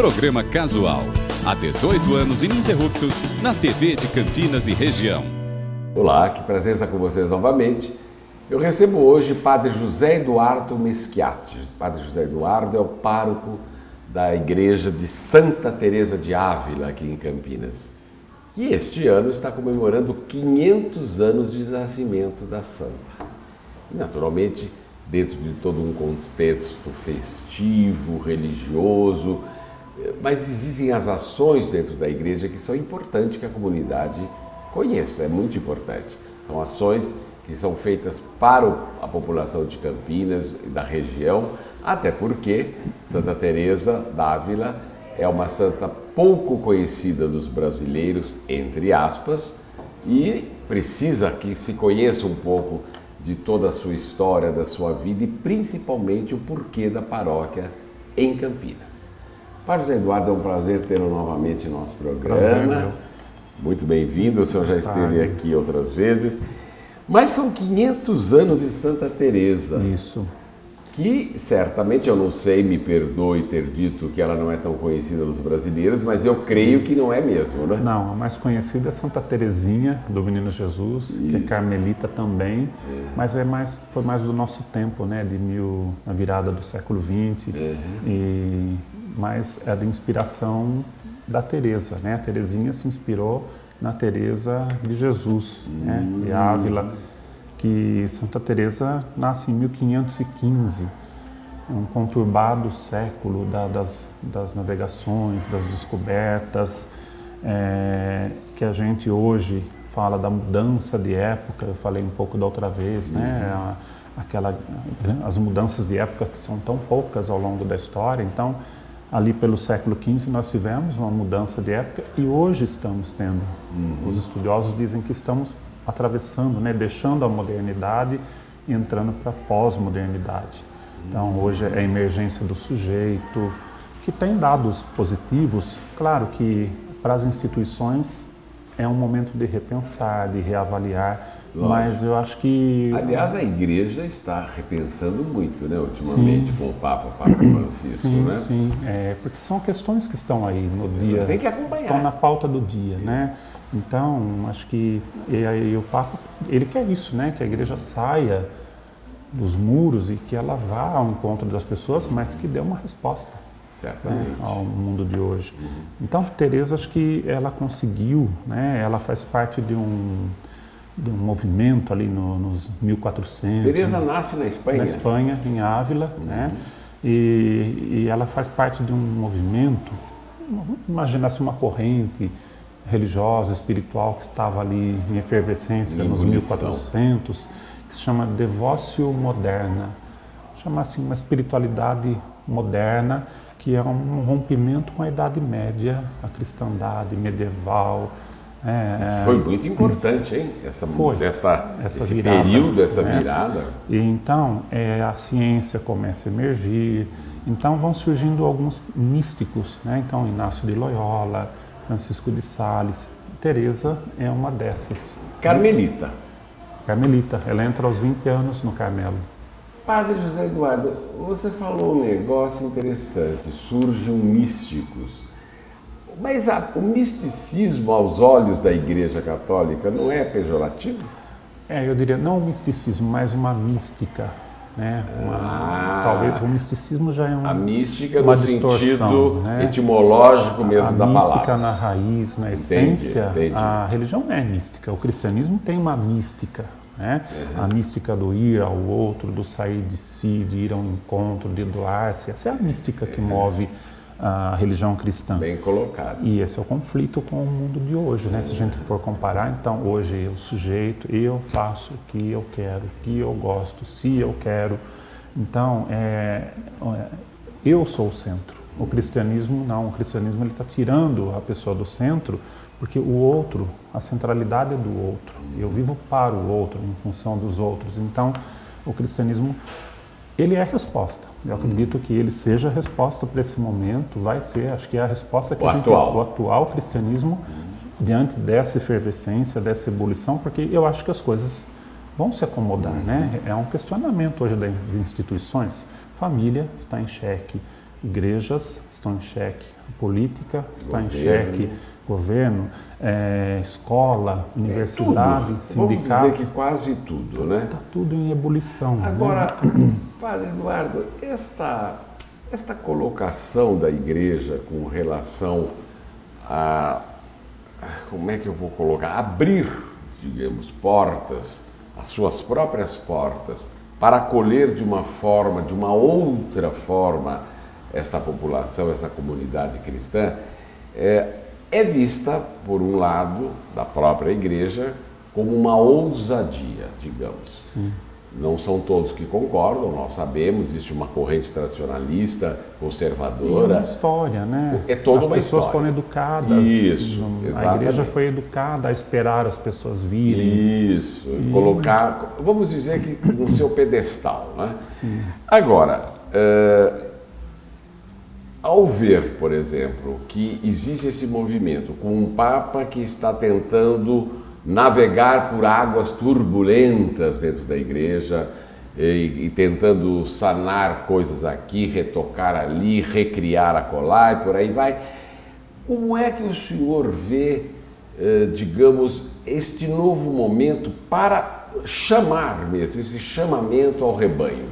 Programa Casual. Há 18 anos ininterruptos na TV de Campinas e região. Olá, que prazer estar com vocês novamente. Eu recebo hoje Padre José Eduardo Meschiati. Padre José Eduardo é o pároco da igreja de Santa Teresa de Ávila, aqui em Campinas. E este ano está comemorando 500 anos de nascimento da santa. E, naturalmente, dentro de todo um contexto festivo, religioso, mas existem as ações dentro da igreja que são importantes que a comunidade conheça, é muito importante. São ações que são feitas para a população de Campinas e da região, até porque Santa Teresa d'Ávila é uma santa pouco conhecida dos brasileiros, entre aspas, e precisa que se conheça um pouco de toda a sua história, da sua vida e principalmente o porquê da paróquia em Campinas. Padre José Eduardo, é um prazer tê-lo novamente em nosso programa. Prazer, muito bem-vindo, o senhor já esteve aqui outras vezes. Mas são 500 anos de Santa Teresa. Isso. Que certamente, eu não sei, me perdoe ter dito que ela não é tão conhecida dos brasileiros, mas eu creio que não é mesmo, né? Não, a mais conhecida é Santa Teresinha, do Menino Jesus, que é carmelita também, mas foi mais do nosso tempo, né? Na virada do século XX, mas é de inspiração da Teresa, né? A Teresinha se inspirou na Teresa de Jesus, né? De Ávila, que Santa Teresa nasce em 1515, um conturbado século das navegações, das descobertas, que a gente hoje fala da mudança de época. Eu falei um pouco da outra vez, né? As mudanças de época que são tão poucas ao longo da história. Então, ali pelo século XV nós tivemos uma mudança de época e hoje estamos tendo. Os estudiosos dizem que estamos atravessando, né, deixando a modernidade e entrando para a pós-modernidade. Então, hoje é a emergência do sujeito, que tem dados positivos. Claro que para as instituições é um momento de repensar, de reavaliar, mas eu acho que... Aliás, a igreja está repensando muito, né, ultimamente, com o Papa Francisco, né? Sim, porque são questões que estão aí no dia, tem que acompanhar. Estão na pauta do dia, né? Então, acho que o Papa, ele quer isso, né? Que a igreja saia dos muros e que ela vá ao encontro das pessoas, mas que dê uma resposta, certamente, né, ao mundo de hoje. Então, Teresa, acho que ela conseguiu, né? Ela faz parte de um movimento ali nos 1400. Teresa nasce na Espanha? Na Espanha, em Ávila, né? E ela faz parte de um movimento, imagina-se uma corrente religiosa, espiritual, que estava ali em efervescência nos 1400, que se chama Devócio Moderna. Chama assim uma espiritualidade moderna, que é um rompimento com a Idade Média, a cristandade medieval. Foi muito importante, hein? Esse virada, período, essa virada. E então a ciência começa a emergir, então vão surgindo alguns místicos, né? Então Inácio de Loyola, Francisco de Sales, Teresa é uma dessas. Carmelita. Carmelita, ela entra aos 20 anos no Carmelo. Padre José Eduardo, você falou um negócio interessante, surgem místicos. Mas o misticismo aos olhos da Igreja Católica não é pejorativo? Eu diria, não o misticismo, mas uma mística, né? Talvez o misticismo já é a mística uma no distorção, sentido, né? Etimológico mesmo da palavra. A mística na raiz, na essência, entendi. A religião não é mística, o cristianismo tem uma mística, né? A mística do ir ao outro, do sair de si, de ir ao encontro, de doar-se, essa é a mística que move a religião cristã. Bem colocado. E esse é o conflito com o mundo de hoje, né? Se a gente for comparar, então, hoje o sujeito, eu faço o que eu quero, o que eu gosto, se eu quero. Então, eu sou o centro. O cristianismo não, o cristianismo ele está tirando a pessoa do centro, porque o outro, a centralidade é do outro. Eu vivo para o outro, em função dos outros. Então, o cristianismo, ele é a resposta. Eu acredito que ele seja a resposta para esse momento, vai ser, acho que é a resposta que o atual cristianismo, diante dessa efervescência, dessa ebulição, porque eu acho que as coisas vão se acomodar, né? É um questionamento hoje das instituições. Família está em xeque, igrejas estão em xeque, a política está em xeque, governo, escola, universidade, sindicato. Vamos dizer que quase tudo, né? Está tudo em ebulição. Agora, Padre Eduardo, esta colocação da igreja com relação a, como é que eu vou colocar, abrir, digamos, portas, as suas próprias portas, para acolher de uma forma, de uma outra forma, esta população, essa comunidade cristã, é vista, por um lado, da própria igreja, como uma ousadia, digamos. Sim. Não são todos que concordam, nós sabemos, existe uma corrente tradicionalista, conservadora. E uma história, né? É toda uma história. As pessoas foram educadas. Isso, exatamente. A igreja foi educada a esperar as pessoas virem. Isso, colocar, vamos dizer que no seu pedestal, né? Sim. Agora, ao ver, por exemplo, que existe esse movimento com um Papa que está tentando navegar por águas turbulentas dentro da igreja e tentando sanar coisas aqui, retocar ali, recriar acolá e por aí vai. Como é que o senhor vê, digamos, este novo momento para chamar mesmo, esse chamamento ao rebanho?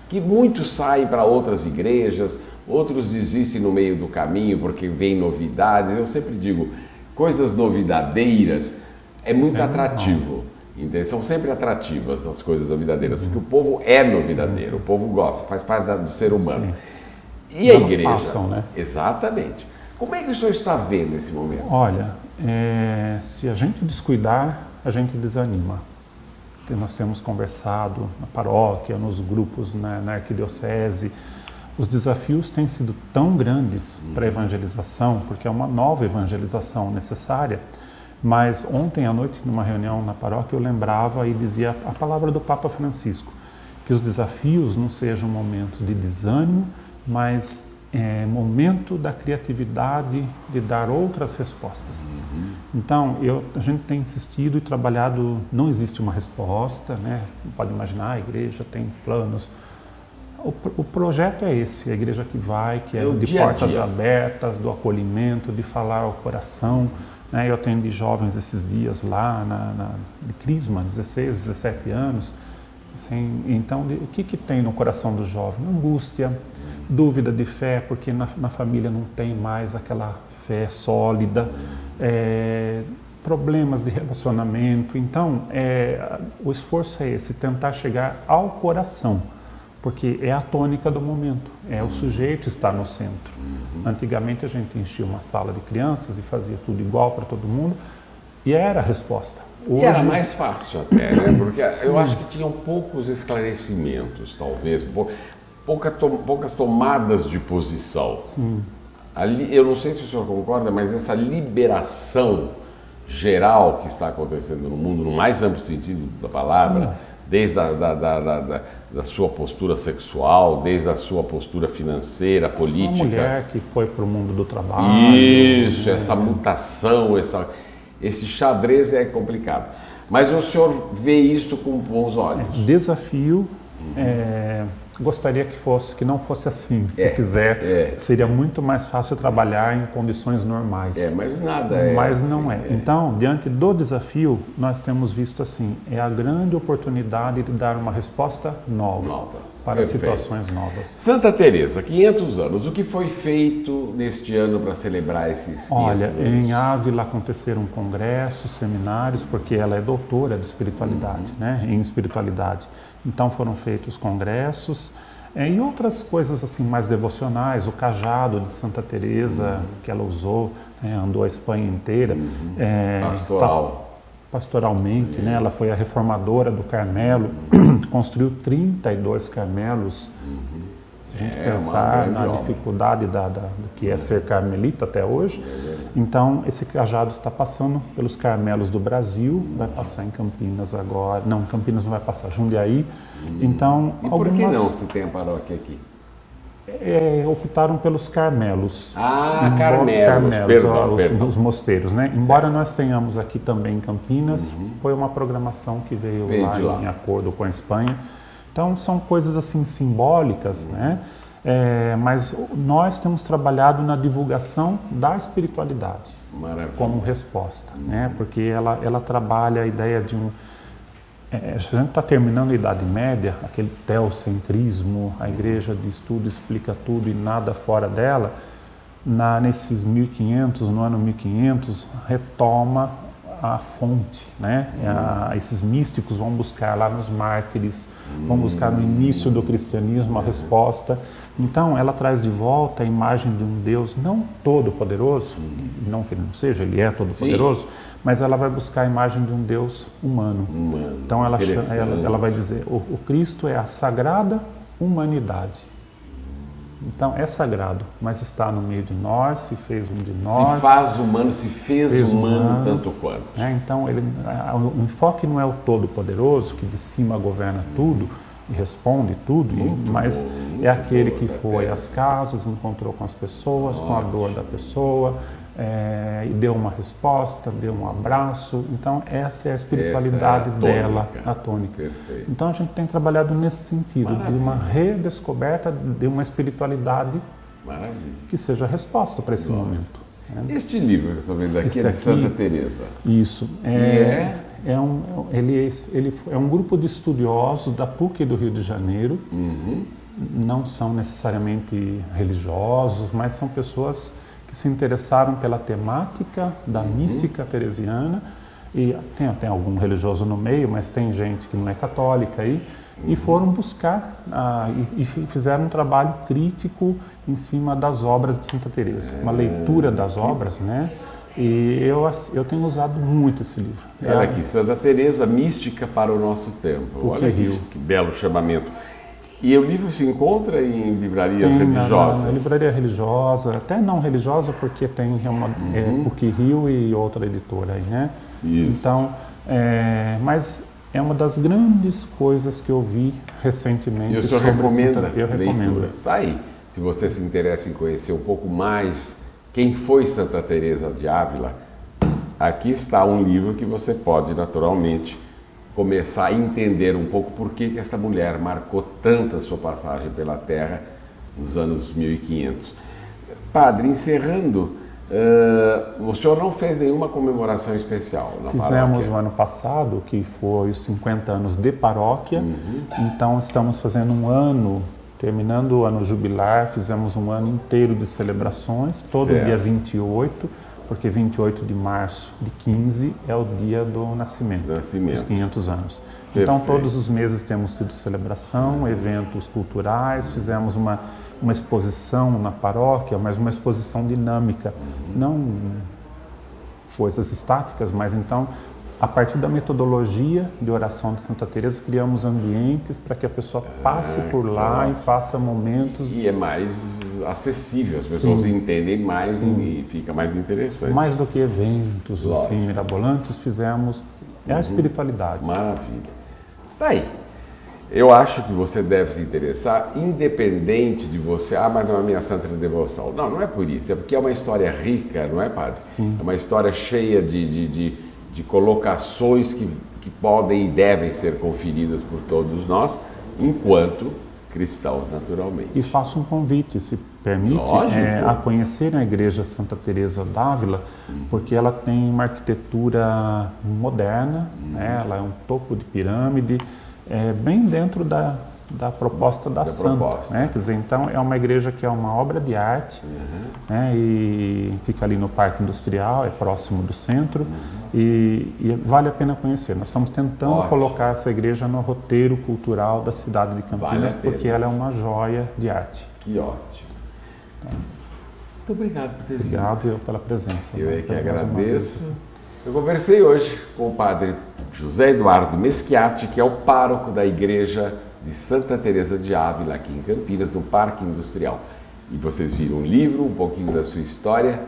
Que muitos saem para outras igrejas, outros desistem no meio do caminho porque vem novidades. Eu sempre digo, coisas novidadeiras é muito atrativo, entende? São sempre atrativas as coisas novidadeiras, porque o povo é novidadeiro, o povo gosta, faz parte do ser humano. Sim. E a igreja? Passam, né? Exatamente. Como é que o senhor está vendo esse momento? Olha, se a gente descuidar, a gente desanima. Nós temos conversado na paróquia, nos grupos, na arquidiocese. Os desafios têm sido tão grandes para a evangelização, porque é uma nova evangelização necessária. Mas ontem à noite, numa reunião na paróquia, eu lembrava e dizia a palavra do Papa Francisco, que os desafios não sejam um momento de desânimo, mas momento da criatividade de dar outras respostas. Então, a gente tem insistido e trabalhado, não existe uma resposta, né? Não pode imaginar, a igreja tem planos. O projeto é esse, a igreja que vai, que é de portas abertas, do acolhimento, de falar ao coração. Eu atendi jovens esses dias lá de Crisma, 16, 17 anos. Assim, então, o que tem no coração do jovem? Angústia, dúvida de fé, porque na família não tem mais aquela fé sólida, problemas de relacionamento. Então, o esforço é esse, tentar chegar ao coração, porque é a tônica do momento, o sujeito está no centro. Antigamente a gente enchia uma sala de crianças e fazia tudo igual para todo mundo e era a resposta. Hoje... E era mais fácil até, né? Porque eu acho que tinham poucos esclarecimentos, talvez, poucas tomadas de posição. Sim. Ali, eu não sei se o senhor concorda, mas essa liberação geral que está acontecendo no mundo, no mais amplo sentido da palavra, sim, desde da sua postura sexual, desde a sua postura financeira, política. Uma mulher que foi para o mundo do trabalho. Isso, essa mutação, esse xadrez é complicado. Mas o senhor vê isto com bons olhos. Desafio, gostaria que não fosse assim. Se quiser, seria muito mais fácil trabalhar em condições normais. Mas nada Mas assim, não é. Então, diante do desafio, nós temos visto assim, a grande oportunidade de dar uma resposta nova. Para situações novas. Santa Teresa, 500 anos. O que foi feito neste ano para celebrar esses 500 anos? Em Ávila aconteceram congressos, seminários, porque ela é doutora de espiritualidade, né? Em espiritualidade. Então foram feitos congressos e outras coisas assim mais devocionais. O cajado de Santa Teresa que ela usou, andou a Espanha inteira. Pastoralmente, né? Ela foi a reformadora do Carmelo, construiu 32 Carmelos. Se a gente pensar na dificuldade do que é ser carmelita até hoje, então esse cajado está passando pelos Carmelos do Brasil, vai passar em Campinas agora. Não, Campinas não vai passar, Jundiaí. Então, e por que não se tem a paróquia aqui? Optaram pelos Carmelos. Carmelos, perdão. Os mosteiros, né? Embora nós tenhamos aqui também em Campinas, foi uma programação que veio lá em acordo com a Espanha. Então são coisas assim simbólicas, né? Mas nós temos trabalhado na divulgação da espiritualidade. Maravilha. Como resposta, né? Porque ela trabalha a ideia de a gente está terminando a Idade Média, aquele teocentrismo, a igreja diz tudo, explica tudo e nada fora dela. Nesses 1500, no ano 1500, retoma a fonte, né? Esses místicos vão buscar lá nos mártires, vão buscar no início do cristianismo a resposta. Então, ela traz de volta a imagem de um Deus não todo-poderoso, não que ele não seja, ele é todo-poderoso, mas ela vai buscar a imagem de um Deus humano. Então, ela vai dizer, o Cristo é a sagrada humanidade. Então, é sagrado, mas está no meio de nós, se fez um de nós. Se faz humano, se fez humano tanto quanto. Então, o enfoque não é o todo-poderoso, que de cima governa tudo e responde tudo, mas é aquele que foi às casas, encontrou com as pessoas, com a dor da pessoa, e deu uma resposta, deu um abraço. Então, essa é a espiritualidade dela, a tônica. Perfeito. Então, a gente tem trabalhado nesse sentido, de uma redescoberta de uma espiritualidade que seja a resposta para esse momento. Este livro que eu estou vendo aqui é de Santa Teresa. Isso. Ele é um grupo de estudiosos da PUC do Rio de Janeiro. Não são necessariamente religiosos, mas são pessoas que se interessaram pela temática da mística teresiana, e tem algum religioso no meio, mas tem gente que não é católica aí, e foram buscar e fizeram um trabalho crítico em cima das obras de Santa Teresa, uma leitura das obras, né? E eu tenho usado muito esse livro. Olha aqui, Santa Teresa, Mística para o Nosso Tempo. Olha aqui, que belo chamamento. E o livro se encontra em livrarias religiosas? Na livraria religiosa, até não religiosa, porque tem PUC Rio e outra editora aí, né? Isso. Então, mas é uma das grandes coisas que eu vi recentemente. E o senhor recomenda? Eu recomendo. Tá aí. Se você se interessa em conhecer um pouco mais quem foi Santa Teresa de Ávila, aqui está um livro que você pode naturalmente começar a entender um pouco por que essa mulher marcou tanto a sua passagem pela Terra nos anos 1500. Padre, encerrando, o senhor não fez nenhuma comemoração especial na Fizemos paróquia? o ano passado, que foi os 50 anos de paróquia, então estamos fazendo um ano, terminando o ano jubilar, fizemos um ano inteiro de celebrações, todo dia 28, porque 28 de março de 15 é o dia do nascimento. Dos 500 anos. Então, todos os meses temos tido celebração, eventos culturais, fizemos uma exposição na paróquia, mas uma exposição dinâmica, não coisas estáticas, mas então, a partir da metodologia de oração de Santa Teresa, criamos ambientes para que a pessoa passe por lá e faça momentos... E é mais acessível, as pessoas entendem mais e fica mais interessante. Mais do que eventos assim, mirabolantes, fizemos a espiritualidade. Maravilha. Tá aí. Eu acho que você deve se interessar, independente de você... mas não é a minha santa devoção. Não, não é por isso. É porque é uma história rica, não é, padre? Sim. É uma história cheia de colocações que podem e devem ser conferidas por todos nós, enquanto cristãos, naturalmente. E faço um convite, se permite, a conhecer a Igreja Santa Teresa d'Ávila, porque ela tem uma arquitetura moderna, né? Ela é um topo de pirâmide, bem dentro da proposta da santa, né? Quer dizer, então é uma igreja que é uma obra de arte, né? E fica ali no Parque Industrial, é próximo do centro, e vale a pena conhecer. Nós estamos tentando colocar essa igreja no roteiro cultural da cidade de Campinas, porque ela é uma joia de arte. Que ótimo. Muito obrigado por ter vindo. Obrigado eu pela presença. Eu é que agradeço. Eu conversei hoje com o padre José Eduardo Meschiati, que é o pároco da igreja de Santa Teresa de Ávila, aqui em Campinas, no Parque Industrial. E vocês viram um livro, um pouquinho da sua história,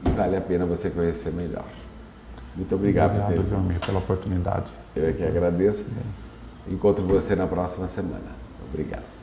e vale a pena você conhecer melhor. Muito obrigado por ter vindo. Pela oportunidade. Eu é que agradeço. Encontro você na próxima semana. Obrigado.